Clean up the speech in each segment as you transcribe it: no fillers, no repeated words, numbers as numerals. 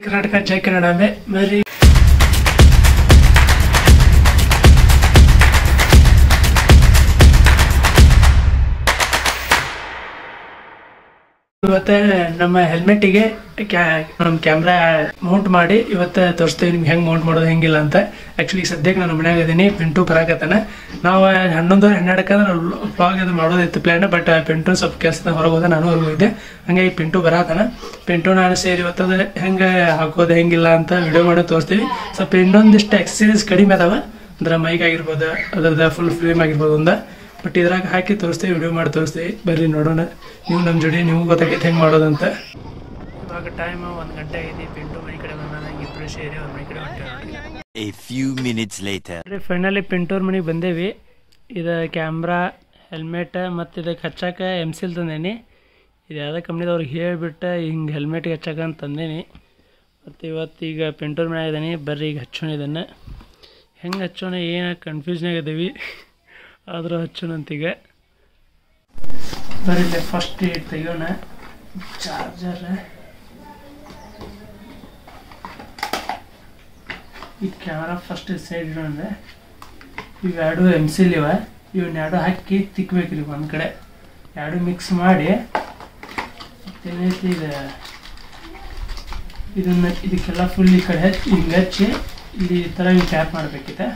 ಕರ್ನಾಟಕ ಜೈ ಕನ್ನಡ ಮೇರಿ ಇವತ್ತು ನಮ್ಮ ಹೆಲ್ಮೆಟಿಗೆ ನಮ್ಮ ಕ್ಯಾಮ್ರಾ ಮೌಂಟ್ ಮಾಡಿ ಇವತ್ತು ತೋರಿಸ್ತೀವಿ ನಿಮ್ಗೆ ಹೆಂಗೆ ಮೌಂಟ್ ಮಾಡೋದು ಹೆಂಗಿಲ್ಲ ಅಂತ. ಆ್ಯಕ್ಚುಲಿ ಸದ್ಯಕ್ಕೆ ನಾನು ಮನ್ಯಾಗ ಇದೀನಿ. ಪಿಂಟು ಬರಾಕತ್ತಾನ. ನಾವು 11:12 ವ್ಲಾಗ್ ಅದು ಮಾಡೋದಿತ್ತು ಪ್ಲ್ಯಾನ್. ಬಟ್ ಪಿಂಟು ಸ್ವಲ್ಪ ಕೆಲಸದ ಹೊರಗೆ ಹೋದ, ನಾನು ಹೊರಗೆ ಹೋಗಿದ್ದೆ. ಹಂಗಾಗಿ ಪಿಂಟು ಬರಾತಾನ. ಪಿಂಟು ನಾನು ಸೇರಿ ಇವತ್ತದ ಹೆಂಗೆ ಹಾಕೋದು ಹೆಂಗಿಲ್ಲ ಅಂತ ವಿಡಿಯೋ ಮಾಡಿ ತೋರಿಸ್ತೀವಿ. ಸ್ವಲ್ಪ ಇನ್ನೊಂದಿಷ್ಟು ಎಕ್ಸಸೈಸ್ ಕಡಿಮೆ ಅದಾವ, ಅಂದ್ರೆ ಮೈಕ್ ಆಗಿರ್ಬೋದು, ಅದ್ರದ್ದು ಫುಲ್ ಫ್ರೇಮ್ ಆಗಿರ್ಬೋದು ಒಂದು. ಬಟ್ ಇದ್ರಾಗ ಹಾಕಿ ತೋರಿಸ್ತೀವಿ, ವಿಡಿಯೋ ಮಾಡಿ ತೋರಿಸ್ತೀವಿ. ಬರ್ರಿ ನೋಡೋಣ, ನೀವು ನಮ್ಮ ಜೋಡಿ ನೀವು ಗೊತ್ತಾಗೈತೆ ಹೆಂಗೆ ಮಾಡೋದಂತ. ಇವಾಗ ಟೈಮ್ 1 ಗಂಟೆ ಆಗಿದೆ. ಪಿಂಟು ಮನೆ ಕಡೆ ಬಂದ, ಇಬ್ಬರು ಸೇರಿ ಅವ್ರ ಮನೆ ಕಡೆ ಹೊಂಟೇವಿ. A few minutes later finally ಪಿಂಟೂರ್ ಮನೆಗೆ ಬಂದೇವಿ. ಇದು ಕ್ಯಾಮ್ರಾ, ಹೆಲ್ಮೆಟ್ ಮತ್ತು ಇದಕ್ಕೆ ಹಚ್ಚಾಕ ಎಮ್ಸಿಲ್ ತಂದೇನಿ. ಇದು ಯಾವುದೇ ಕಂಪ್ನಿದವ್ರಿಗೆ ಹೇಳಿಬಿಟ್ಟು ಹಿಂಗೆ ಹೆಲ್ಮೆಟ್ಗೆ ಹಚ್ಚಾಕ ಅಂತ ತಂದೇನಿ. ಮತ್ತು ಇವತ್ತೀಗ ಪಿಂಟೂರ್ ಮನೆ ಇದ್ದೀನಿ. ಬರ್ರಿ ಈಗ ಹಚ್ಚೋಣ. ಇದನ್ನು ಹೆಂಗೆ ಹಚ್ಚೋಣ ಏನು ಕನ್ಫ್ಯೂಸ್ನಾಗ ಇದ್ದೀವಿ, ಆದರೂ ಹಚ್ಚೋಣಂತೀಗ. ಬರೀ ಫಸ್ಟ್ ತೆಗೋಣ ಚಾರ್ಜರ್. ಈ ಕ್ಯಾಮ್ರಾ ಫಸ್ಟ್ ಸೈಡ್ ಇಡೋಣ. ಇವೆರಡು ಎಮ್ಸಿಲ್ ಇವೆ, ಇವನ್ನೆರಡು ಹಾಕಿ ತಿಕ್ಕಬೇಕ್ರಿ ಒಂದು ಕಡೆ. ಎರಡು ಮಿಕ್ಸ್ ಮಾಡಿ ಮತ್ತೇನೈತಿ ಇದಕ್ಕೆಲ್ಲ ಫುಲ್ ಈ ಕಡೆ ಹಿಂಗೆ ಹಚ್ಚಿ ಇಲ್ಲಿ ಈ ಥರ ಹಿಂಗೆ ಟ್ಯಾಪ್ ಮಾಡಬೇಕಿದೆ.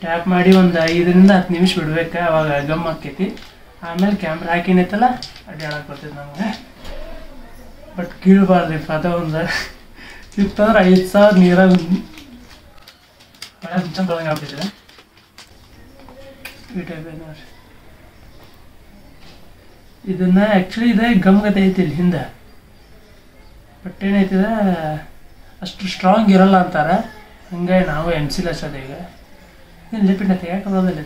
ಟ್ಯಾಪ್ ಮಾಡಿ ಒಂದು 5-10 ನಿಮಿಷ ಬಿಡ್ಬೇಕು, ಅವಾಗ ಗಮ್ ಆಕೈತಿ. ಆಮೇಲೆ ಕ್ಯಾಮ್ರಾ ಹಾಕಿನೈತಲ್ಲ ಅಡ್ಡಾಡಕ್ಕೆ ಬರ್ತೈತೆ ನಮಗೆ. ಬಟ್ ಕೀಳಬಾರ್ದು ಅದ ಒಂದು ಇತ್ತಂದ್ರೆ 5,000 ನೀರಾಗ ಒಳ್ಳೆ ಹುಚ್ಚಂಗೆ ಆಗ್ಬಿಟ್ಟಿದೆ. ಈ ಟೈಪ್ ನೋಡ್ರಿ. ಇದನ್ನ ಆ್ಯಕ್ಚುಲಿ ಇದೆ ಗಮ್ಗತೆ ಐತಿ ಇಲ್ಲಿ ಹಿಂದೆ. ಬಟ್ ಏನೈತಿದೆ ಅಷ್ಟು ಸ್ಟ್ರಾಂಗ್ ಇರಲ್ಲ ಅಂತಾರೆ. ಹಂಗಾಗಿ ನಾವು ಎಮ್ಸಿಲ್ ಹಚ್ಚೋದು. ಈಗ ಇಲ್ಲಿ ಪಿಂಡ ತೆಗಿಯಕ್ಕೆ ಬರೋದಿಲ್ಲ.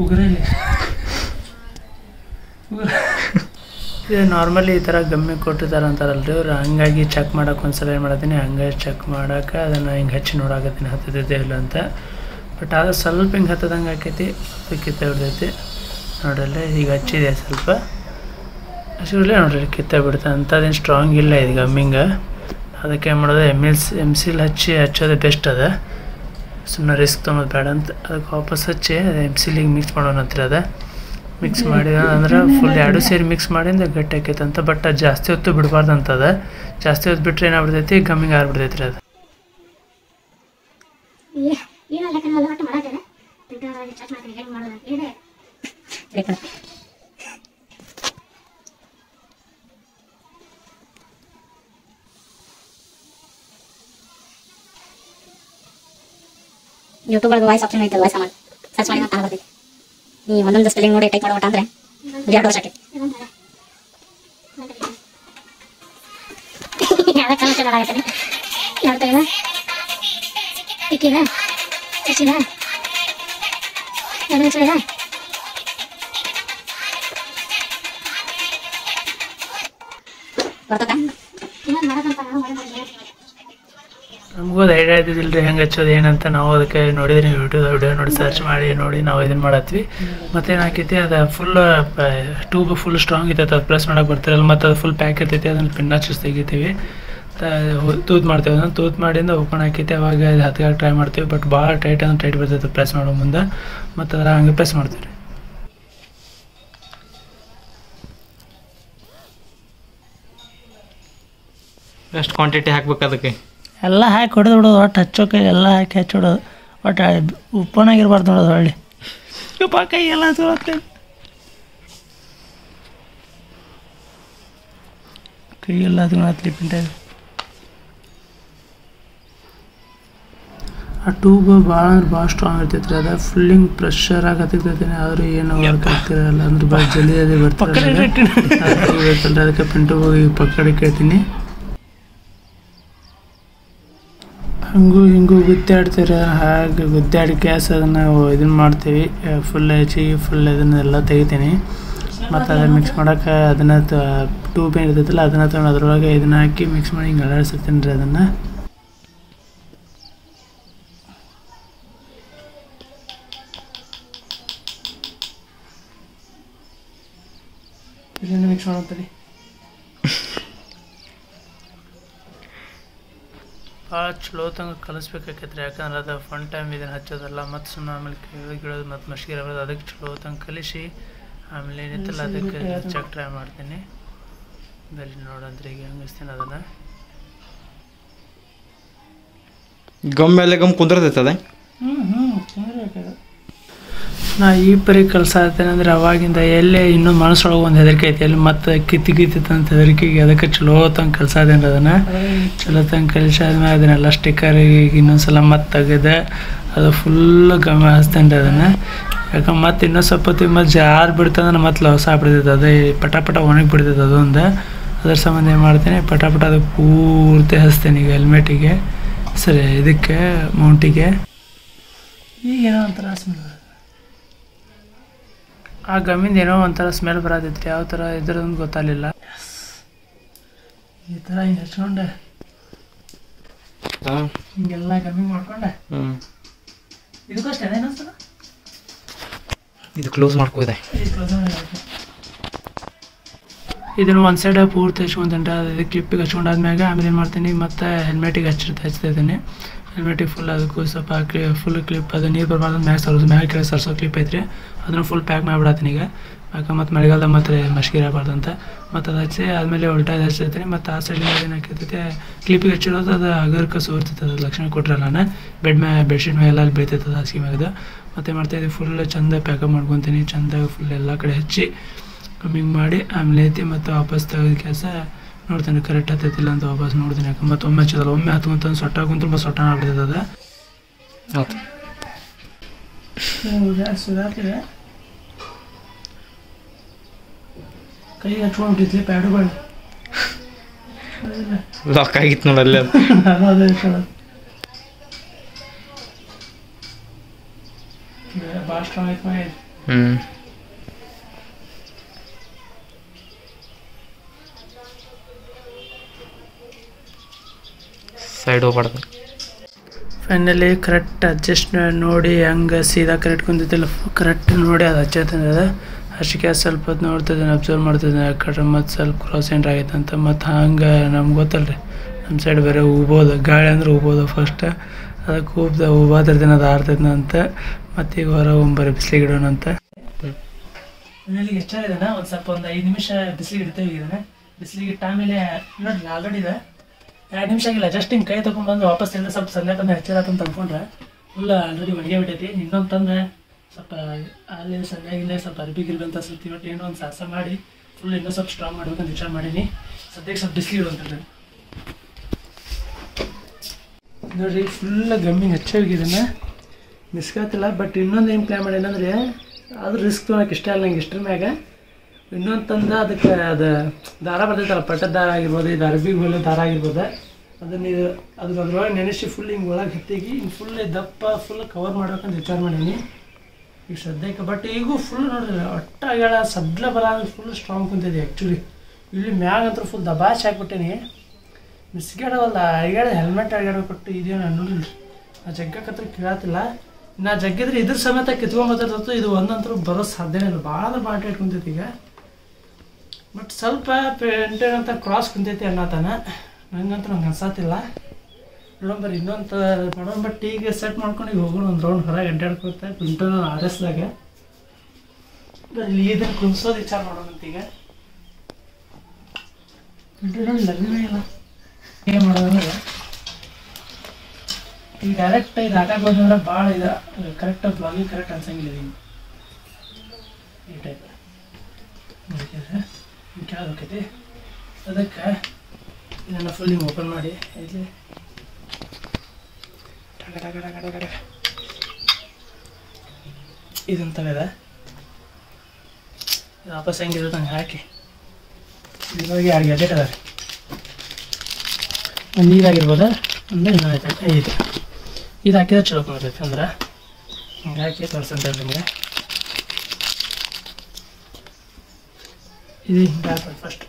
ಉಗುರಲ್ಲಿ ಇದು ನಾರ್ಮಲಿ ಈ ಥರ ಗಮ್ಮಿ ಕೊಟ್ಟಿದ್ದಾರೆ ಅಂತಾರಲ್ರಿ ಅವ್ರು. ಹಂಗಾಗಿ ಚೆಕ್ ಮಾಡೋಕೆ ಒಂದ್ಸಲ ಏನು ಮಾಡತ್ತೀನಿ, ಹಂಗಾಗಿ ಚೆಕ್ ಮಾಡೋಕೆ ಅದನ್ನು ಹಿಂಗೆ ಹಚ್ಚಿ ನೋಡಾಕತ್ತೀನಿ ಹತ್ತದೈತೆ ಇಲ್ಲ ಅಂತ. ಬಟ್ ಅದು ಸ್ವಲ್ಪ ಹಿಂಗೆ ಹತ್ತದಂಗೆ ಆಕೈತಿ, ಕಿತ್ತ ಬಿಡ್ತೈತಿ ನೋಡ್ರಲ್ಲ. ಈಗ ಹಚ್ಚಿದೆ ಸ್ವಲ್ಪ ಹಸಿರಲ್ಲೇ ನೋಡ್ರಿ ಕಿತ್ತ ಬಿಡ್ತಾ. ಅಂಥದ್ದೇನು ಸ್ಟ್ರಾಂಗ್ ಇಲ್ಲ ಇದು ಗಮ್ಮಿಂಗ. ಅದಕ್ಕೆ ಏನು ಮಾಡೋದು, ಎಮ್ಸಿಲ್ ಹಚ್ಚೋದು ಬೆಸ್ಟ್ ಅದ. ಸುಮ್ಮನೆ ರಿಸ್ಕ್ ತೊಗೊಳೋದು ಬೇಡ ಅಂತ ಅದಕ್ಕೆ ವಾಪಸ್ ಹಚ್ಚಿ ಅದು ಎಮ್ಸಿಲಿಗೆ ಮಿಕ್ಸ್ ಮಾಡೋಣ ಅಂತೀರ. ಅದು ಮಿಕ್ಸ್ ಮಾಡಿ ಅಂದ್ರೆ ಫುಲ್ ಎರಡು ಸೇರಿ ಮಿಕ್ಸ್ ಮಾಡಿಂದ ಗಟ್ಟಿ ಆಕೈತೆ ಅಂತ. ಬಟ್ ಅದು ಜಾಸ್ತಿ ಹೊತ್ತು ಬಿಡಬಾರ್ದು ಅಂತದ. ಜಾಸ್ತಿ ಹೊತ್ತು ಬಿಟ್ಟರೆ ಏನಾಗ್ಬಿಡ್ತೈತಿ, ಗಮ್ಮಿಂಗ್ ಆಗ್ಬಿಡ್ತೈತಿ ರೀ ಅದು. ಯೂಟ್ಯೂಬ್ ವಾಯ್ಸ್ ಆಪ್ಷನ್ ಐತೆ, ವಾಯ್ಸ್ ಮಾಡಿ ಸರ್ಚ್ ಮಾಡಿ ಅಂತ ಬರ್ತೈತಿ. ಈ ಒಂದೊಂದು ಸ್ಪೆಲ್ಲಿಂಗ್ ನೋಡಿ ಟೈಪ್ ಮಾಡೋಟ ಅಂದ್ರೆ 2 ವರ್ಷ ಆಕೈತಿ. ಯಾವ ಕಮೆಂಟ್ ಮಾಡಾಕತ್ತೀನಿ ನೋಡ್ತಾ ಇಲ್ಲ ಇಕ್ಕಿದ ಇಕ್ಕಿದ ಏನು ಹೇಳ್ತಿದ ಬರ್ತದ ಇನ್ನೊಂದು ಮಾಡೋದಂತ ನಾವು ಮಾಡಿ. ನಮಗೂ ಅದು ಐಡಿಯಾ ಇದ್ದಿದ್ದಿಲ್ಲ ರೀ ಹೆಂಗೆ ಹಚ್ಚೋದು ಏನಂತ. ನಾವು ಅದಕ್ಕೆ ನೋಡಿದ್ರಿ ವಿಡಿಯೋ ನೋಡಿ ಸರ್ಚ್ ಮಾಡಿ ನಾವು ಇದನ್ನು ಮಾಡತ್ವಿ. ಮತ್ತೇನು ಹಾಕೈತಿ, ಅದು ಫುಲ್ ಟ್ಯೂಬ್ ಫುಲ್ ಸ್ಟ್ರಾಂಗ್ ಇರ್ತೈತೆ. ಅದು ಪ್ರೆಸ್ ಮಾಡೋಕೆ ಬರ್ತಿರಲ್ಲ. ಮತ್ತು ಅದು ಫುಲ್ ಪ್ಯಾಕ್ ಇರ್ತೈತಿ. ಅದನ್ನು ಪಿನ್ ಹಚ್ಚಿ ತೆಗಿತೀವಿ, ತೂತ್ ಮಾಡ್ತೀವಿ. ಅದನ್ನು ತೂತ್ ಮಾಡಿಂದ ಓಪನ್ ಹಾಕೈತಿ. ಅವಾಗ ಅದು ಹತ್ತಿಗೆ ಟ್ರೈ ಮಾಡ್ತೀವಿ. ಬಟ್ ಭಾಳ ಟೈಟ್ ಅಂದ್ರೆ ಟೈಟ್ ಬರ್ತೈತೆ ಪ್ರೆಸ್ ಮಾಡೋ ಮುಂದೆ. ಮತ್ತು ಅದ್ರ ಹಂಗೆ ಪ್ರೆಸ್ ಮಾಡ್ತೀವಿ ರೀ. ಎಷ್ಟು ಕ್ವಾಂಟಿಟಿ ಹಾಕ್ಬೇಕು ಅದಕ್ಕೆ? ಎಲ್ಲ ಹಾಕಿ ಹೊಡೆದು ಬಿಡೋದು. ಒಟ್ಟು ಹಚ್ಚೋಕೆ ಎಲ್ಲ ಹಾಕಿ ಹಚ್ಚಿಡೋದು. ಒಟ್ಟು ಉಪ್ಪನಾಗಿರ್ಬಾರ್ದು ನೋಡೋದು. ಹೊಳ್ಳಿ ಉಪ್ಪ ಕೈ ಎಲ್ಲ ಹಚ್ಕೊಳತ್ತೆ. ಕೈ ಎಲ್ಲ ಹತ್ಲಿ ಪಿಂಟ. ಆ ಟ್ಯೂಬ್ ಭಾಳ ಅಂದ್ರೆ ಭಾಳ ಸ್ಟ್ರಾಂಗ್ ಇರ್ತೈತೆ ರೀ. ಅದು ಫುಲ್ಲಿಂಗ್ ಪ್ರೆಷರ್ ಆಗತ್ತಿರ್ತೈತಿ. ಆದರೂ ಏನು ವರ್ಕ್ ಆಗ್ತಿರಲ್ಲ, ಅಂದ್ರೆ ಭಾಳ ಜಲ್ದಿ ಅದೇ ಬರ್ತಾರೆ. ಅದಕ್ಕೆ ಪಿಂಟು ಹೋಗಿ ಪಕ್ಕಡೆ ಕೇಳ್ತೀನಿ. ಹಂಗೂ ಹಿಂಗೂ ಗುದ್ದಾಡ್ತೀರ. ಹಾಗೆ ಗುದ್ದಾಡಿ ಗ್ಯಾಸ್ ಅದನ್ನು ಇದನ್ನು ಮಾಡ್ತೀವಿ. ಫುಲ್ ಹೆಚ್ಚಿಗೆ ಫುಲ್ ಇದನ್ನೆಲ್ಲ ತೆಗಿತೀನಿ. ಮತ್ತು ಅದನ್ನು ಮಿಕ್ಸ್ ಮಾಡೋಕೆ ಅದನ್ನು ಟ್ಯೂಬ್ ಏನು ಇರ್ತೈತಲ್ಲ ಅದನ್ನು ತೊಗೊಂಡು ಅದ್ರೊಳಗೆ ಇದನ್ನು ಹಾಕಿ ಮಿಕ್ಸ್ ಮಾಡಿ ಹಿಂಗೆ ಅಲ್ಲಾಡಿಸ್ತೀನಿ ರೀ ಅದನ್ನು. ಇದನ್ನು ಮಿಕ್ಸ್ ಮಾಡೋಂತಲ್ಲಿ ಭಾಳ ಚಲೋ ತಂಗ ಕಲಿಸ್ಬೇಕಾಕೈತ್ರಿ. ಯಾಕಂದ್ರೆ ಅದು ಫನ್ ಟೈಮ್ ಇದನ್ನು ಹಚ್ಚೋದಲ್ಲ ಮತ್ತು ಸುಮ್ಮನೆ ಆಮೇಲೆ ಗಿಡೋದು ಮತ್ತು ಮಸ್ಕಿರ ಬರೋದು. ಅದಕ್ಕೆ ಚಲೋ ತಂಗ ಕಲಿಸಿ ಆಮೇಲೆ ಏನಿತ್ತಲ್ಲ ಅದಕ್ಕೆ ಹಚ್ಚಕ್ಕೆ ಟ್ರೈ ಮಾಡ್ತೀನಿ. ಬರೀ ನೋಡಂದ್ರೆ ಈಗ ಹಂಗಿಸ್ತೀನಿ ಅದನ್ನು. ಗಮ್ ಮೇಲೆ ಗಮ್ ಕುಂದಿರ್ತೈತದ. ನಾ ಈ ಪರಿ ಕಲ್ಸಾತೇನೆ ಅಂದ್ರೆ ಅವಾಗಿಂದ ಎಲ್ಲೇ ಇನ್ನೊಂದು ಮನಸ್ಸೊಳಗೆ ಒಂದು ಹೆದರಿಕೆ ಐತಿ, ಎಲ್ಲಿ ಮತ್ತೆ ಕಿತ್ತಿತ್ತಂತ ಹೆದರಿಕೆಗೆ ಅದಕ್ಕೆ ಚಲೋ ತಂಗ ಕಲ್ಸಾದೇನ್ರಿ. ಅದನ್ನು ಚಲೋ ತಂಗ ಕಲಿಸಾದ್ಮೇಲೆ ಅದನ್ನೆಲ್ಲ ಸ್ಟಿಕ್ಕರ್ ಈಗ ಇನ್ನೊಂದ್ಸಲ ಮತ್ತೆ ತೆಗೆದೆ ಅದು ಫುಲ್ ಗಮ ಹಚ್ತೇನೆ ಅದನ್ನು. ಯಾಕಂದ್ರೆ ಮತ್ತೆ ಇನ್ನೊಂದು ಸ್ವಲ್ಪ ಹೊತ್ತಿಗೆ ಮತ್ತೆ ಜಾರು ಬಿಡ್ತಂದ್ರೆ ಮತ್ತೆ ಲವಸ ಬಿಡ್ತೈತೆ. ಅದೇ ಪಟ ಪಟ ಒಣಗಿ ಬಿಡ್ತೈತೆ ಅದೊಂದು. ಅದ್ರ ಸಂಬಂಧ ಏನು ಮಾಡ್ತೀನಿ, ಪಟ ಪಟ ಅದಕ್ಕೆ ಪೂರ್ತಿ ಹಚ್ತೇನೆ ಈಗ ಹೆಲ್ಮೆಟಿಗೆ, ಸರಿ ಇದಕ್ಕೆ ಮೌಂಟಿಗೆ. ಈಗ ಏನೋ ಒಂಥರ ಸ್ಮೆಲ್, ಆ ಗಮ್ಮಿಂದ ಏನೋ ಒಂಥರ ಸ್ಮೆಲ್ ಬರತೈತ್ರಿ. ಯಾವ ಥರ ಇದ್ರದ್ದು ಗೊತ್ತಾಗಲಿಲ್ಲ. ಈ ಥರ ಹಿಂಗೆ ಹಚ್ಕೊಂಡೆ ಹಿಂಗೆಲ್ಲ ಗಮ್ಮಿ ಮಾಡ್ಕೊಂಡೆ. ಇದಕ್ಕಷ್ಟೇ ಏನಂತಾರ, ಇದು ಕ್ಲೋಸ್ ಮಾಡ್ಕೋದೆ. ಇದನ್ನು ಒಂದು ಸೈಡ್ ಪೂರ್ತಿ ಹಚ್ಕೊಂತೇನೆ. ಅದು ಕ್ಲಿಪ್ಪಿಗೆ ಹಚ್ಕೊಂಡಾದ್ಮ್ಯಾಗ ಆಮೇಲೆ ಏನು ಮಾಡ್ತೀನಿ, ಮತ್ತು ಹೆಲ್ಮೆಟಿಗೆ ಹಚ್ತಿದ್ದೀನಿ. ಹೆಲ್ಮೆಟಿಗೆ ಫುಲ್ ಅದಕ್ಕೂ ಸ್ವಲ್ಪ ಫುಲ್ ಕ್ಲಿಪ್ ಅದು ನೀರು ಬರಬಾರ್ದು ಮ್ಯಾಗ ಕೆಳಗೆ ಸರ್ಸೋ ಕ್ಲಿಪ್ ಐತ್ರಿ. ಅದನ್ನು ಫುಲ್ ಪ್ಯಾಕ್ ಮಾಡಿಬಿಡತ್ತೀನಿ ಈಗ. ಯಾಕೆ ಮತ್ತು ಮಳೆಗಾಲದ ಮತ್ತು ಮಸ್ಕಿರ ಆಗಬಾರ್ದಂತ. ಮತ್ತು ಅದು ಹಚ್ಚಿ ಆದಮೇಲೆ ಉಲ್ಟಾದ ಹಚ್ಚಿರ್ತೀನಿ. ಮತ್ತು ಆ ಸೈಡಿಂದ ಏನು ಹಾಕಿರ್ತೈತೆ ಕ್ಲಿಪ್ಪಿಗೆ ಹಚ್ಚಿರೋದು ಅದು ಅಗರ್ಕ ಸೋರ್ತೈತೆ. ಅದು ಲಕ್ಷಣ ಕೊಟ್ಟಿರಲ್ಲ ನಾನು ಬೆಡ್ಶೀಟ್ ಮೇಲೆ ಎಲ್ಲ ಬೀಳ್ತೈತೆ ಹಾಸಿಗೆ ಮ್ಯಾಗದು. ಮತ್ತು ಮಾಡ್ತಾಯಿದ್ದೆ ಫುಲ್ ಚಂದ ಪ್ಯಾಕಪ್ ಮಾಡ್ಕೊತೀನಿ. ಚಂದ ಫುಲ್ ಎಲ್ಲ ಕಡೆ ಹಚ್ಚಿ ಕಮ್ಮಿಂಗ್ ಮಾಡಿ ಆಮೇಲೆ ಐತಿ ಮತ್ತು ವಾಪಸ್ ತೆಗೆದ ಕೆಲಸ ನೋಡ್ತೀನಿ ಕರೆಕ್ಟ್ ಹತ್ತೈತಿಲ್ಲ ಅಂತ ವಾಪಸ್ ನೋಡ್ತೀನಿ. ಯಾಕೆ ಮತ್ತು ಒಮ್ಮೆ ಹಚ್ಚೋದಲ್ಲ, ಒಮ್ಮೆ ಹತ್ಕೊಂತ ಸೊಟ್ಟ ಕುಂತ್ರು ಮತ್ತು ಸೊಟ್ಟ ಆಗ್ಬಿಡ್ತೈತೆ ಅದು. ಸುಧಾರ್ತಿದೆ ಕೈ ಹಚ್ಕೊಂಡ್ಬಿಟ್ಟಿದ್ಲಿ ಪ್ಯಾಡುಗಳು ಲಾಕ್ ಆಗಿತ್ತು ನೋಡಲ್ಲ. ನಾನು ಅದೇ ಭಾಳ ಸ್ಟ್ರಾಂಗ್ ಐತೆ ಮನೆ. ಸೈಡ್ ಹೋಗ್ಬಾರ್ದು. ಫೈನಲಿ ಕರೆಕ್ಟ್ ಅಡ್ಜಸ್ಟ್ ನೋಡಿ ಹಂಗೆ ಸೀದಾ ಕರೆಕ್ಟ್ ಕುಂತಿದ್ದಿಲ್ಲ, ಕರೆಕ್ಟ್ ನೋಡಿ ಅದು ಹಚ್ಚೈತಂದ್ರೆ ಅದು ಅಷ್ಟಕ್ಕೆ ಸ್ವಲ್ಪ ಹೊತ್ತು ನೋಡ್ತಿದ್ದೀನಿ, ಅಬ್ಸರ್ವ್ ಮಾಡ್ತಿದ್ದೀನಿ. ಆ ಕಡೆ ಮತ್ತು ಸ್ವಲ್ಪ ಕ್ರಾಸ್ ಏನ್ರ ಆಗೈತೆ ಅಂತ. ಮತ್ತು ಹಂಗೆ ನಮ್ಗೆ ಗೊತ್ತಲ್ಲ ರೀ, ನಮ್ಮ ಸೈಡ್ ಬೇರೆ ಹೂಬೋದು ಗಾಳಿ ಅಂದ್ರೆ ಹೂಬೋದು ಫಸ್ಟ್. ಅದಕ್ಕೆ ಹೂಬಾದಿರ್ತೀನಿ ಅದು ಆರ್ತೈತೆ ಅಂತ. ಮತ್ತು ಈಗ ಹೊರ ಬರೀ ಬಿಸಿಲಿಗೆ ಇಡೋಣ ಅಂತ. ಮನೇಲಿಗೆ ಎಷ್ಟಾಗಿದ್ದಾನೆ ಒಂದು ಸ್ವಲ್ಪ ಒಂದು 5 ನಿಮಿಷ ಬಿಸಿಲಿಗೆ ಇಡ್ತೇವೆ. ಇದನ್ನು ಬಿಸಿಲಿಗೆ ಇಟ್ಟ ಆಮೇಲೆ ನೋಡಿರಿ ಆಲ್ರೆಡಿ ಇದೆ 2 ನಿಮಿಷ ಆಗಿಲ್ಲ. ಜಸ್ಟ್ ಹಿಂಗೆ ಕೈ ತೊಗೊಂಡ್ಬಂದು ವಾಪಸ್ ತಂದ್ರೆ ಸ್ವಲ್ಪ ಸಂಜೆ ತಂದು ಹಚ್ಚಿರತ್ತಂತ ಅಂದ್ಕೊಂಡ್ರೆ ಫುಲ್ ಆಲ್ರೆಡಿ ಒಣಗೆ ಬಿಟ್ಟೈತಿ. ಇನ್ನೊಂದು ತಂದ್ರೆ ಸ್ವಲ್ಪ ಅಲ್ಲಿ ಸಂಜೆಗಿಲ್ಲ ಸ್ವಲ್ಪ ಅರ್ಬಿಗಿರ್ಬಿ ಅಂತ ಸ್ವಲ್ಪ ಇವತ್ತು ಏನೋ ಒಂದು ಸಾಹಸ ಮಾಡಿ ಫುಲ್ ಇನ್ನೂ ಸ್ವಲ್ಪ ಸ್ಟ್ರಾಂಗ್ ಮಾಡ್ಬೇಕಂತ ವಿಚಾರ ಮಾಡೀನಿ. ಸದ್ಯಕ್ಕೆ ಸ್ವಲ್ಪ ಬಿಸಿಲು ಇಡುವಂಥದ್ದು ನೋಡಿರಿ. ಫುಲ್ ಗಮ್ಮಿಂಗ್ ಹಚ್ಚೋಗಿದ್ದನ್ನು ಮಿಸ್ಕಾತಿಲ್ಲ. ಬಟ್ ಇನ್ನೊಂದು ಏನು ಪ್ಲ್ಯಾನ್ ಮಾಡೇನಂದ್ರೆ ಅದು ರಿಸ್ಕ್ ತೊಗೊಳಕ್ಕೆ ಇಷ್ಟ ಇಲ್ಲ ನಂಗೆ. ಇಷ್ಟ್ರ ಮ್ಯಾಗ ಇನ್ನೊಂದು ತಂದು ಅದಕ್ಕೆ ಅದು ದಾರ ಬರ್ತೈತಲ್ಲ, ಪಟ್ಟದ ದಾರ ಆಗಿರ್ಬೋದು, ಇದು ಅರ್ಬಿಗೆ ಹೊಲ ದಾರ ಆಗಿರ್ಬೋದು. ಅದನ್ನು ಇದು ಅದ್ರೊಳಗೆ ನೆನೆಸಿ ಫುಲ್ ಹಿಂಗೆ ಒಳಗೆ ಹತ್ತಿಗೆ ಹಿಂಗೆ ಫುಲ್ ದಪ್ಪ ಫುಲ್ ಕವರ್ ಮಾಡ್ಬೇಕಂತ ವಿಚಾರ ಮಾಡೀನಿ ಈಗ ಸದ್ಯಕ್ಕೆ. ಬಟ್ ಈಗೂ ಫುಲ್ ನೋಡ್ರಿ ಒಟ್ಟ ಆಗ್ಯಾಳ ಸಡ್ಲ ಬರ ಫುಲ್ ಸ್ಟ್ರಾಂಗ್ ಕುಂತಿದೆ ಆ್ಯಕ್ಚುಲಿ. ಇಲ್ಲಿ ಮ್ಯಾಗ ಅಂತೂ ಫುಲ್ ದಬಾಶ್ ಹಾಕ್ಬಿಟ್ಟೇನಿ. ಮಿಸ್ಗಾಡವಲ್ಲ ಅಡ್ಗಾಡ ಹೆಲ್ಮೆಟ್ ಅಡ್ಗಾಡಕೊಟ್ಟು ಇದೇನು ನೋಡಿಲ್ರಿ. ಆ ಜಗ್ಗಕ್ಕತ್ರ ಕೇಳತ್ತಿಲ್ಲ. ನಾ ಜಗ್ಗಿದ್ರೆ ಇದ್ರ ಸಮೇತ ಕಿತ್ಕೊಂಬತ್ತಿರ್ತತ್ತು. ಇದು ಒಂದಂತರೂ ಬರೋ ಸಾಧ್ಯನೇ ಇಲ್ಲ. ಭಾಳ ಅಂದ್ರೆ ಭಾಳ ಟೈಟ್ ಕುಂತೈತಿ ಈಗ. ಬಟ್ ಸ್ವಲ್ಪ ಪೇಂಟೇನ್ ಅಂತ ಕ್ರಾಸ್ ಕುಂತೈತಿ ಅನ್ನತಾನ. ನಂಗಂತೂ ನಂಗೆ ಅನ್ಸತ್ತಿಲ್ಲ. ನೋಡೋಣ ಇನ್ನೊಂದು ಮಾಡೋಣ. ಬಟ್ ಈಗ ಸೆಟ್ ಮಾಡ್ಕೊಂಡು ಈಗ ಹೋಗೋಣ ಒಂದು ರೌಂಡ್ ಹೊರಗೆ ಅಡ್ಡಾಡ್ಕೊತ ಪಿಂಟೋನ ಆರಿಸ್ದಾಗ ಇಲ್ಲಿ ಇದನ್ನು ಕುಂಸೋದು ವಿಚಾರ ಮಾಡೋಣಂತ. ಈಗ ಪಿಂಟೋ ಲಗ್ನವೇ ಇಲ್ಲ ಏನು ಮಾಡೋದಂದ್ರೆ ಈಗ ಡೈರೆಕ್ಟ್ ಇದು ಹಾಕಕ್ಕೆ ಹೋದ್ರೆ ಭಾಳ ಇದು ಕರೆಕ್ಟ್ ಬ್ಲಾಗಿಂಗ್ ಕರೆಕ್ಟ್ ಅನ್ಸಂಗಿಲ್ಲ. ಈಗ ಈ ಟೈಪ್ ನೋಡಿದ್ರೆ ಕೆಳಗೆ ಹೋಗ್ತೈತಿ. ಅದಕ್ಕೆ ಇದನ್ನು ಫುಲ್ ಹಿಂಗೆ ಓಪನ್ ಮಾಡಿ ಇಲ್ಲಿ ಇದನ್ನು ತೆಗೆದ ವಾಪಸ್ ಹೆಂಗಿರುತ್ತೆ ಹಂಗೆ ಹಾಕಿ ಇದ್ರೊಳಗೆ 2 ಗ್ಯಾಜೆಟ್ ಅದ ರೀ. ಒಂದು ನೀರಾಗಿರ್ಬೋದ ಅಂದರೆ ಇದು ಇದು ಹಾಕಿದ್ರೆ ಚಲೋ ಬರ್ತೈತೆ. ಅಂದ್ರೆ ಹಿಂಗೆ ಹಾಕಿ ತೋರಿಸಂತ ನಿಮಗೆ ಇದು ಹಿಂಗೆ ಹಾಕೋದು ಫಸ್ಟ್.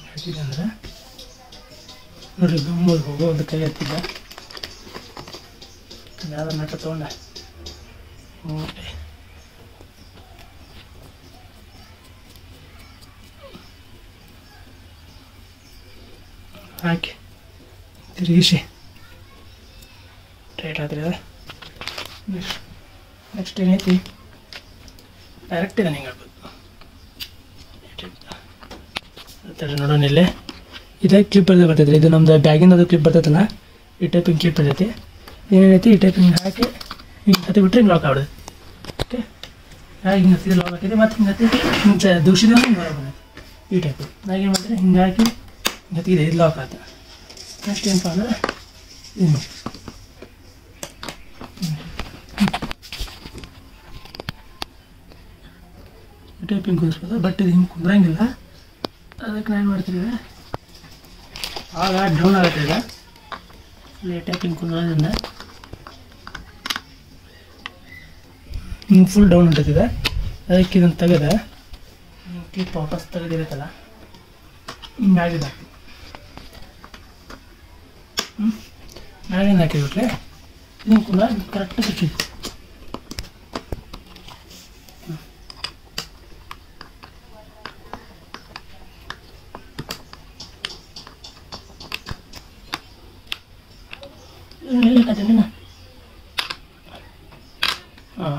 ಹಾಕಿದೆ ಅಂದ್ರೆ ನೋಡಿರಿ ಗಮ್ಮದು ಹೋಗೋ ಒಂದು ಕೈ ಹತ್ತಿದ್ದ ಯಾವ್ದು ನಟ ತೊಗೊಂಡ ಹಾಕಿ ತಿರುಗಿಸಿ ಟೈಟ್ ಆದ್ರೆ ಅದು ನೆಕ್ಸ್ಟ್ ಏನೈತಿ ಡೈರೆಕ್ಟ್ ಇದೆ ಹಿಂಗೆ ಆಗ್ಬೋದು ನೋಡೋಣ ಇಲ್ಲೇ ಇದೇ ಕ್ಲಿಪ್ ಬರ್ತೈತೆ ರೀ ಇದು ನಮ್ದು ಬ್ಯಾಗಿಂದ ಅದು ಕ್ಲಿಪ್ ಬರ್ತೈತಲ್ಲ ಈ ಟೈಪ್ ಹಿಂಗೆ ಕ್ಲಿಪ್ ಇರ್ತೈತಿ ಏನೇನೈತಿ ಈ ಟೈಪ್ ಹಿಂಗೆ ಹಾಕಿ ಹಿಂಗೆ ಹತ್ತಿ ಬಿಟ್ಟರೆ ಹಿಂಗೆ ಲಾಕ್ ಆಗ್ಬಿಡುತ್ತೆ ಓಕೆ ಹಿಂಗೆ ಹತ್ತಿದ್ರೆ ಲಾಕ್ ಹಾಕಿದೆ ಮತ್ತು ಹಿಂಗೆ ಹತ್ತಿ ಹಿಂಗೆ ದೂಷಿದ ಹಿಂಗೆ ಹೊರಗೆ ಬರ್ತೈತೆ ಈ ಟೈಪು ನಾನು ಏನು ಮಾಡ್ತೀನಿ ಹಿಂಗೆ ಹಾಕಿ ಹಿಂಗೆ ಹತ್ತಿದೆ ಇದು ಲಾಕ್ ಆಯ್ತು ನೆಕ್ಸ್ಟ್ ಏನಪ್ಪ ಅಂದ್ರೆ ಇದು ಟೈಪ್ ಹಿಂಗೆ ಕುದಿಸ್ಬೋದು ಬಟ್ ಇದು ಹಿಂಗೆ ಕುಂದ್ರಂಗಿಲ್ಲ ಅದಕ್ಕೆ ನಾನು ಏನು ಮಾಡ್ತೀನಿ ಆಗ ಡೌನ್ ಆಗುತ್ತೆ ಈಗ ಇಲ್ಲಿ ಟೈಪ್ ಹಿಂಗೆ ಕುಂದ್ರೋದ್ರಿಂದ ಹಿಂಗೆ ಫುಲ್ ಡೌನ್ ಉಂಟೈತಿದೆ ಅದಕ್ಕೆ ಇದನ್ನು ತೆಗೆದ ಕ್ಲಿಪ್ ವಾಪಸ್ ತೆಗೆದಿರುತ್ತಲ್ಲ ಮ್ಯಾಗಿದ ಮ್ಯಾಗಿಂದ ಹಾಕಿಬಿಟ್ರೆ ಇದನ್ನು ಕೂಡ ಕರೆಕ್ಟ್ ಸಿಕ್ಕಿದೆ ಹಾಂ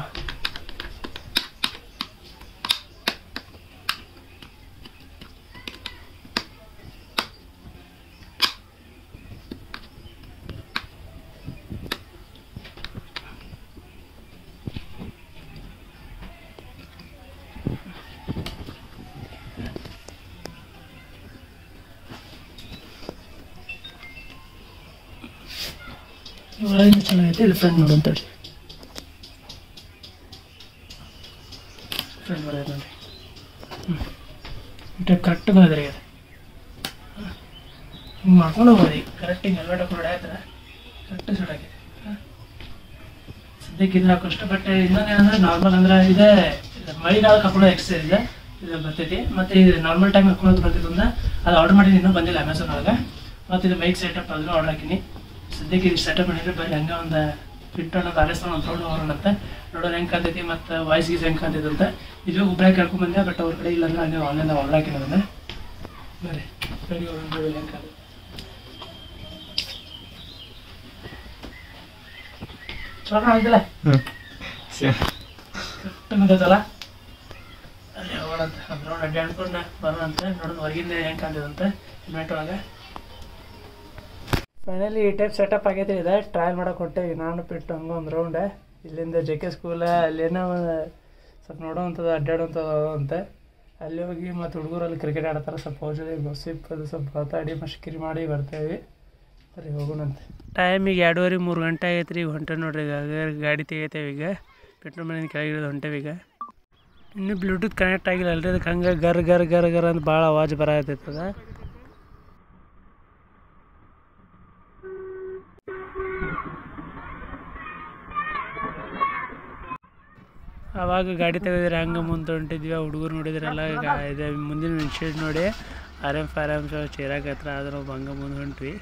ಒಳಗಿಂದ ಚೆನ್ನಾಗೈತೆ ಇಲ್ಲಿ ಫ್ರೆಂಡ್ ನೋಡು ಅಂತೇಳಿ ಫ್ರೆಂಡ್ ಬರೋದು ನೋಡಿ ಟೈಪ್ ಕರೆಕ್ಟ್ ಬಂದಿದೆ ಈಗ ಹಿಂಗೆ ಮಾಡ್ಕೊಂಡು ಹೋಗೋದು ಈಗ ಕರೆಕ್ಟ್ ಹಿಂಗೆ ಹೆಲ್ಮೆಟ್ ಹಾಕೊಂಡು ಹೊಡೆಯತ್ತರ ಕರೆಕ್ಟ್ ಸೆಟ್ ಆಗಿದೆ ಸದ್ಯಕ್ಕೆ ಇದು ಹಾಕೋಷ್ಟು ಬಟ್ ಇನ್ನೊಂದು ಏನಂದ್ರೆ ನಾರ್ಮಲ್ ಅಂದ್ರೆ ಇದೆ ಮೈಗಾಲಕ್ಕೆ ಹಾಕೊಳ್ಳೋ ಎಕ್ಸಸೈಸ್ ಇದೆ ಇದು ಬರ್ತೈತಿ ಮತ್ತು ಇದು ನಾರ್ಮಲ್ ಟೈಮ್ ಹಾಕೊಳ್ಳೋದು ಬರ್ತಿತ್ತು ಅಂದ್ರೆ ಅದು ಆರ್ಡರ್ ಮಾಡಿ ಇನ್ನೂ ಬಂದಿಲ್ಲ ಅಮೆಝಾನ್ ಒಳಗೆ ಮತ್ತು ಇದು ಮೈಕ್ ಸೆಟಪ್ ಅದನ್ನು ಆರ್ಡರ್ ಹಾಕಿನಿ ಸದ್ಯಕ್ಕೆ ಇದು ಸೆಟಪ್ ಮಾಡಿದ್ರೆ ಬರೀ ಹಂಗೆ ಒಂದು ಫಿಟ್ ಅನ್ನೋದು ಆರಿಸ್ಕೊಂಡು ಒಂದು ತೊಗೊಂಡು ಹೋಗೋಣಂತೆ ನೋಡೋರು ಹೆಂಗೆ ಕಾಂತೈತಿ ಮತ್ತು ವಾಯ್ಸ್ ಗೀಸ್ ಹೆಂಗೆ ಕಾಂತೈತೆ ಅಂತ ಇದು ಒಬ್ಬರೇ ಕೇಳ್ಕೊಂಬಂದೆ ಬಟ್ ಅವ್ರ ಕಡೆ ಇಲ್ಲಾಂದ್ರೆ ಹಂಗೆ ಆನ್ಲೈನ್ ಆರ್ಡರ್ ಹಾಕಿರೋದನ್ನ ಬರೀ ರೆಡಿ ಹೆಂಗೆ ಕಾಂತೈತಿ ಚಲೋ ಕಾಣಿಸ್ತಿಲ್ಲ ಕರೆಕ್ಟ್ ಗೊತ್ತೈತಲ್ಲ ಅಲ್ಲಿ ಹೋಗೋಣಂತೆ ಅಂದ್ರೆ ಅಡ್ಡಿ ಅನ್ಕೊಂಡು ಬರೋಣಂತೆ ನೋಡೋದು ಹೊರಗಿಂದ ಹೆಂಗೆ ಕಾಂತೈತಂತೆ ಹೆಲ್ಮೆಟ್ ಒಳಗೆ ಫೈನಲಿ ಈ ಟೈಪ್ ಸೆಟಪ್ ಆಗೈತೆ ಇದೆ ಟ್ರಯಲ್ ಮಾಡೋಕೆ ಕೊಟ್ಟೇವಿ ನಾನು ಬಿಟ್ಟು ಹಂಗೆ ಒಂದು ರೌಂಡ್ ಇಲ್ಲಿಂದ ಜೆ ಕೆ ಸ್ಕೂಲ ಅಲ್ಲೇನೋ ಸ್ವಲ್ಪ ನೋಡೋವಂಥದ್ದು ಅಡ್ಡಾಡುವಂಥದ್ದು ಅಂತೆ ಅಲ್ಲಿ ಹೋಗಿ ಮತ್ತು ಹುಡುಗರಲ್ಲಿ ಕ್ರಿಕೆಟ್ ಆಡ್ತಾರೆ ಸ್ವಲ್ಪ ಹೋಗಿ ಗೊಸಿಪ್ ಅದು ಸ್ವಲ್ಪ ಮಾತಾಡಿ ಮಷ್ಕಿರಿ ಮಾಡಿ ಬರ್ತೇವೆ ಸರಿ ಹೋಗೋಣಂತೆ ಟೈಮ್ ಈಗ 2:30-3 ಗಂಟೆ ಆಗೈತೆ ರೀ ಈಗ ಹೊಂಟೆ ನೋಡ್ರಿ ಈಗ ಗಾಡಿ ತೆಗಿತೇವೆ ಈಗ ಪೆಟ್ರೋಲ್ ಮನೆಯಿಂದ ಕೆಳಗಿರೋದು ಹೊಂಟೇವಿ ಈಗ ಇನ್ನೂ ಬ್ಲೂಟೂತ್ ಕನೆಕ್ಟ್ ಆಗಿಲ್ಲ ಅಲ್ರಿ ಅದಕ್ಕೆ ಹಂಗೆ ಗರ್ ಗರ್ ಗರ್ ಗರ್ ಅಂತ ಭಾಳ ಆವಾಜ್ ಬರತೈತದ ಆವಾಗ ಗಾಡಿ ತೆಗೆದ್ರೆ ಹಂಗೆ ಮುಂದೆ ಹೊಂಟಿದ್ವಿ ಹುಡುಗರು ನೋಡಿದ್ರೆಲ್ಲ ಇದೆ ಮುಂದಿನ ವಿಂಡ್ಶೀಲ್ಡ್ ನೋಡಿ ಆರಾಮ್ ಚೇರಾಗ ಹತ್ರ ಆದ್ರೆ ನಾವು ಹಂಗೆ ಮುಂದೆ ಹೊಂಟ್ವಿ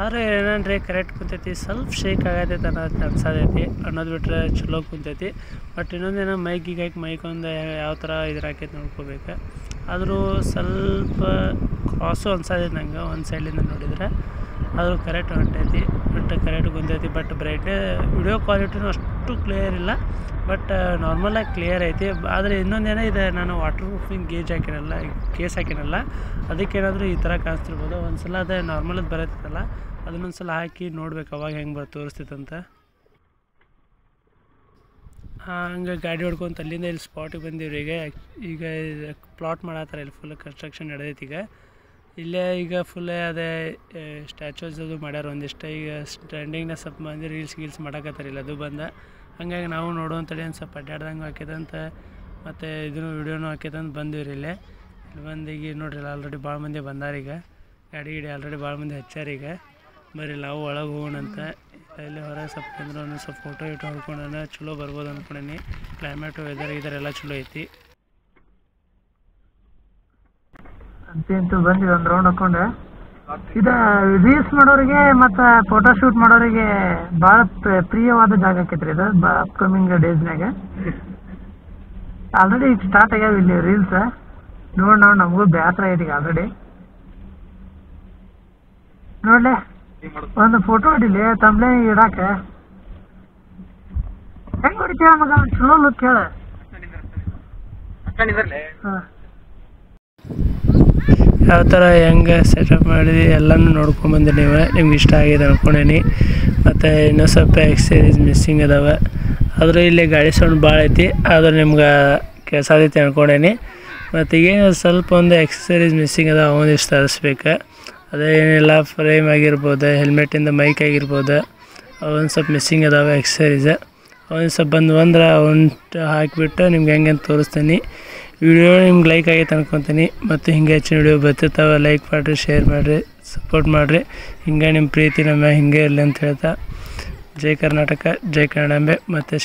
ಆದರೆ ಏನಂದ್ರೆ ಕರೆಕ್ಟ್ ಕುಂತೈತಿ ಸ್ವಲ್ಪ ಶೇಕ್ ಆಗತೈತೆ ಅನ್ನೋದು ಅನ್ಸತೈತಿ ಅನ್ನೋದು ಬಿಟ್ರೆ ಚಲೋ ಕುಂತೈತಿ ಬಟ್ ಇನ್ನೊಂದೇನೋ ಮೈಕ್ ಒಂದು ಯಾವ ಥರ ಇದ್ರಾಕೈತಿ ನೋಡ್ಕೋಬೇಕು ಆದರೂ ಸ್ವಲ್ಪ ಕ್ರಾಸು ಅನ್ಸತೈತಿ ನಂಗೆ ಒಂದು ಸೈಡಿಂದ ನೋಡಿದ್ರೆ ಆದರೂ ಕರೆಕ್ಟ್ ಹೊಂಟೈತಿ ಬಟ್ ಕರೆಕ್ಟ್ ಕುಂತೈತಿ ಬಟ್ ಬ್ರೈಟ್ ವಿಡಿಯೋ ಕ್ವಾಲಿಟಿನೂ ಅಷ್ಟು ಕ್ಲಿಯರ್ ಇಲ್ಲ ಬಟ್ ನಾರ್ಮಲಾಗಿ ಕ್ಲಿಯರ್ ಐತಿ ಆದರೆ ಇನ್ನೊಂದೇನೋ ಇದೆ ನಾನು ವಾಟರ್ ಪ್ರೂಫಿಂಗ್ ಕೇಸ್ ಹಾಕಿರಲ್ಲ ಅದಕ್ಕೇನಾದರೂ ಈ ಥರ ಕಾಣಿಸ್ತಿರ್ಬೋದು ಒಂದು ಸಲ ಅದೇ ನಾರ್ಮಲದು ಬರತ್ತಲ್ಲ ಅದನ್ನೊಂದು ಸಲ ಹಾಕಿ ನೋಡ್ಬೇಕು ಅವಾಗ ಹೆಂಗೆ ತೋರಿಸ್ತೈತಂತ ಹಂಗೆ ಗಾಡಿ ಹೊಡ್ಕೊಂತ ಅಲ್ಲಿಂದ ಇಲ್ಲಿ ಸ್ಪಾಟಿಗೆ ಬಂದೀವ್ರಿ ಈಗ ಪ್ಲಾಟ್ ಮಾಡತ್ತಾರೆ ಇಲ್ಲಿ ಫುಲ್ ಕನ್ಸ್ಟ್ರಕ್ಷನ್ ನಡೆದೈತಿ ಇಲ್ಲೇ ಈಗ ಫುಲ್ ಅದೇ ಸ್ಟ್ಯಾಚೂಸ್ ಅದು ಮಾಡ್ಯಾರ ಒಂದಿಷ್ಟು ಈಗ ಸ್ಟ್ಯಾಂಡಿಂಗ್ನ ಸ್ವಲ್ಪ ಮಂದಿ ರೀಲ್ಸ್ ಮಾಡಕತ್ತಾರಿಲ್ಲ ಅದು ಬಂದ ಹಂಗಾಗಿ ನಾವು ನೋಡುವಂಥದ್ದು ಒಂದು ಸ್ವಲ್ಪ ಅಡ್ಡಾಡ್ದಂಗೆ ಹಾಕಿದಂತ ಮತ್ತು ಇದನ್ನು ವಿಡಿಯೋನು ಹಾಕಿದಂತ ಬಂದೀವ್ರಿ ಇಲ್ಲಿ ಬಂದು ಈಗ ನೋಡ್ರಿ ಆಲ್ರೆಡಿ ಭಾಳ ಮಂದಿ ಬಂದಾರೀಗ ಗಾಡಿ ಆಲ್ರೆಡಿ ಭಾಳ ಮಂದಿ ಹಚ್ಚಾರೀಗ ಬರೀ ನಾವು ಒಳಗೆ ಹೋಗೋಣಂತ ಇಲ್ಲಿ ಹೊರಗೆ ಸ್ವಲ್ಪ ಅಂದ್ರೆ ಒಂದು ಸ್ವಲ್ಪ ಫೋಟೋ ಹೊಡ್ಕೊಂಡ ಚಲೋ ಬರ್ಬೋದು ಅಂದ್ಕೊಂಡೀನಿ ಕ್ಲೈಮೇಟು ವೆದರ್ ಎಲ್ಲ ಚಲೋ ಐತಿ ಅಂತೂ ಬಂದಿವಿ ಒಂದು ರೌಂಡ್ ಹಾಕೊಂಡೆ ಇದು ರೀಲ್ಸ್ ಮಾಡೋರಿಗೆ ಮತ್ತು ಫೋಟೋಶೂಟ್ ಮಾಡೋರಿಗೆ ಭಾಳ ಪ್ರಿಯವಾದ ಜಾಗ ಆಕೈತ್ರಿ ಇದು ಅಪ್ಕಮಿಂಗ್ ಡೇಸ್ನಾಗ. ಆಲ್ರೆಡಿ ಈಗ ಸ್ಟಾರ್ಟ್ ಆಗ್ಯಾವ ಇಲ್ಲಿ ರೀಲ್ಸ್. ನೋಡಿ ನಮಗೂ ಬೇಸರ ಐತಿ ಈಗ ಆಲ್ರೆಡಿ. ನೋಡ್ಲೆ ಒಂದು ಫೋಟೋ ಹೊಡಿಲಿ ತಮ್ಲೆ ಇಡಾಕ. ಹೆಂಗ್ ಹೊಡಿತೀಯ ಮಗ? ಚಲೋ ಲುಕ್ ಹೇಳ. ಯಾವ ಥರ ಹೆಂಗೆ ಸೆಟಪ್ ಮಾಡಿದ್ವಿ ಎಲ್ಲನೂ ನೋಡ್ಕೊಂಬಂದು ನಿಮ್ಗೆ ಇಷ್ಟ ಆಗಿದೆ ಅನ್ಕೊಂಡೇನಿ. ಮತ್ತು ಇನ್ನೂ ಸ್ವಲ್ಪ ಎಕ್ಸಸೈಸ್ ಮಿಸ್ಸಿಂಗ್ ಅದಾವೆ. ಆದರೂ ಇಲ್ಲಿ ಗಾಡಿ ಸೌಂಡ್ ಭಾಳ ಐತಿ, ಆದ್ರೆ ನಿಮ್ಗೆ ಕೆಲ್ಸದೈತಿ ಅನ್ಕೊಂಡೇನಿ. ಮತ್ತು ಈಗ ಸ್ವಲ್ಪ ಒಂದು ಎಕ್ಸಸೈಸ್ ಮಿಸ್ಸಿಂಗ್ ಅದಾವೆ, ಅವನಿಷ್ಟು ತರಿಸ್ಬೇಕು. ಅದೇನಿಲ್ಲ, ಫ್ರೇಮ್ ಆಗಿರ್ಬೋದು, ಹೆಲ್ಮೆಟಿಂದ ಮೈಕ್ ಆಗಿರ್ಬೋದು, ಅವನು ಸ್ವಲ್ಪ ಮಿಸ್ಸಿಂಗ್ ಅದಾವೆ ಎಕ್ಸಸೈಸ್. ಅವನು ಸ್ವಲ್ಪ ಬಂದ್ರೆ ಅವನು ಹಾಕಿಬಿಟ್ಟು ನಿಮ್ಗೆ ಹೆಂಗೆ ಅಂತ ತೋರಿಸ್ತೀನಿ. ವಿಡಿಯೋ ನಿಮ್ಗೆ ಲೈಕ್ ಆಗೈತೆ ಅನ್ಕೊತೀನಿ. ಮತ್ತು ಹಿಂಗೆ ಹೆಚ್ಚಿನ ವಿಡಿಯೋ ಬರ್ತಿರ್ತಾವೆ. ಲೈಕ್ ಮಾಡಿರಿ, ಶೇರ್ ಮಾಡಿರಿ, ಸಪೋರ್ಟ್ ಮಾಡಿರಿ. ಹಿಂಗೆ ನಿಮ್ಮ ಪ್ರೀತಿ ನಮ್ಮ ಹಿಂಗೆ ಇರಲಿ ಅಂತ ಹೇಳ್ತಾ, ಜೈ ಕರ್ನಾಟಕ, ಜೈ ಕನ್ನಡಾಂಬೆ. ಮತ್ತು